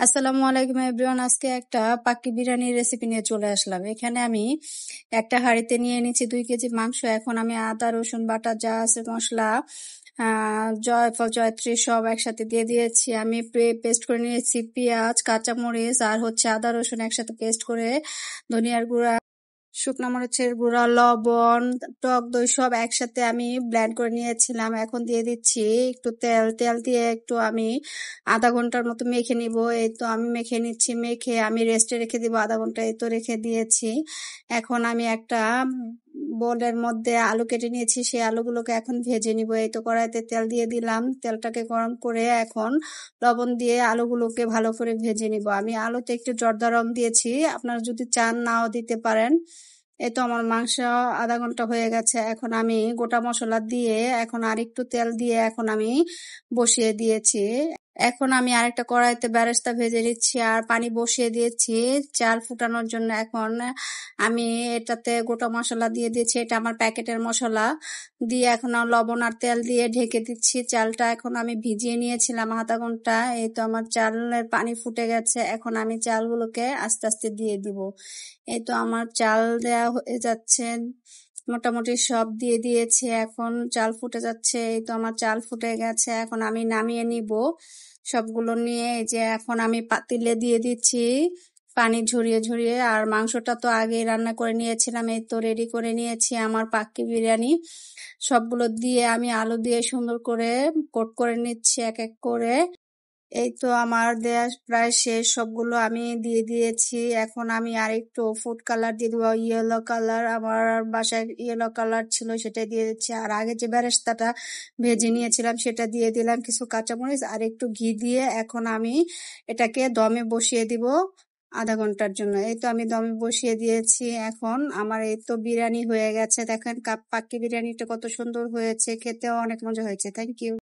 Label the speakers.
Speaker 1: আসসালামু আলাইকুম এভরিওয়ান। আজকে একটা পাক্কি বিরিয়ানির রেসিপি নিয়ে চলে আসলাম। এখানে আমি একটা হাঁড়িতে নিয়ে নিচ্ছি 2 কেজি মাংস। এখন আমি আদা রসুন বাটা যা আছে মশলা, জয়ফল জয়ত্রী সব একসাথে দিয়ে দিয়েছি। আমি পেস্ট করে নিয়েছি পেঁয়াজ, কাঁচামরিচ আর আদা রসুন একসাথে পেস্ট করে, ধনিয়ার গুঁড়া, শুকনো মরিচের গুঁড়া, লবণ, টক দই সব একসাথে আমি ব্লেন্ড করে নিয়েছিলাম। এখন দিয়ে দিচ্ছি একটু তেল। তেল দিয়ে একটু আমি আধা ঘন্টার মতো মেখে নিব। এই তো আমি মেখে নিচ্ছি। মেখে আমি রেস্টে রেখে দিব আধা ঘন্টা। এই তো রেখে দিয়েছি। এখন আমি একটা বোলের মধ্যে আলু কেটে নিয়েছি। সেই আলুগুলোকে এখন ভেজে নিব। এই তো কড়াইতে তেল দিয়ে দিলাম। তেলটাকে গরম করে এখন লবণ দিয়ে আলুগুলোকে ভালো করে ভেজে নিব। আমি আলুতে একটু জর্দা রং দিয়েছি, আপনারা যদি চান নাও দিতে পারেন। এই তো আমার মাংস আধা ঘন্টা হয়ে গেছে। এখন আমি গোটা মশলা দিয়ে এখন আরেকটু তেল দিয়ে এখন আমি বসিয়ে দিয়েছি। এখন আমি আরেকটা কড়াইতে বেরেস্তা ভেজে নিচ্ছি আর পানি বসিয়ে দিয়েছি চাল ফুটানোর জন্য। এখন আমি এটাতে গোটা মশলা দিয়ে দিয়েছি, এটা আমার প্যাকেটের মশলা দিয়ে এখন লবণ আর তেল দিয়ে ঢেকে দিচ্ছি। চালটা এখন আমি ভিজিয়ে নিয়েছিলাম আধা ঘন্টা। এই তো আমার চালের পানি ফুটে গেছে। এখন আমি চালগুলোকে আস্তে আস্তে দিয়ে দিব। এই তো আমার চাল দেয়া হয়ে যাচ্ছে, মোটামুটি সব দিয়ে দিয়েছি। এখন চাল ফুটে যাচ্ছে। এই তো আমার চাল ফুটে গেছে। এখন আমি নামিয়ে নিব সবগুলো নিয়ে। এই যে এখন আমি পাতিলে দিয়ে দিচ্ছি পানি ঝরিয়ে ঝরিয়ে। আর মাংসটা তো আগেই রান্না করে নিয়েছিলাম। এই তো রেডি করে নিয়েছি আমার পাক্কি বিরিয়ানি। সবগুলো দিয়ে আমি আলু দিয়ে সুন্দর করে কোট করে নিচ্ছি এক এক করে। এই তো আমার দেয়া প্রায় শেষ, সবগুলো আমি দিয়ে দিয়েছি। এখন আমি আরেকটু ফুড কালার দিয়ে দেবো, ইয়েলো কালার। আমার বাসায় ইয়েলো কালার ছিল, সেটা দিয়ে দিচ্ছি। আর আগে যে বেরেস্তাটা ভেজে নিয়েছিলাম সেটা দিয়ে দিলাম, কিছু কাঁচামরিচ আর একটু ঘি দিয়ে এখন আমি এটাকে দমে বসিয়ে দিব আধা ঘন্টার জন্য। এই তো আমি দমে বসিয়ে দিয়েছি। এখন আমার এই তো বিরিয়ানি হয়ে গেছে। দেখেন পাক্কি বিরিয়ানিটা কত সুন্দর হয়েছে, খেতেও অনেক মজা হয়েছে। Thank you.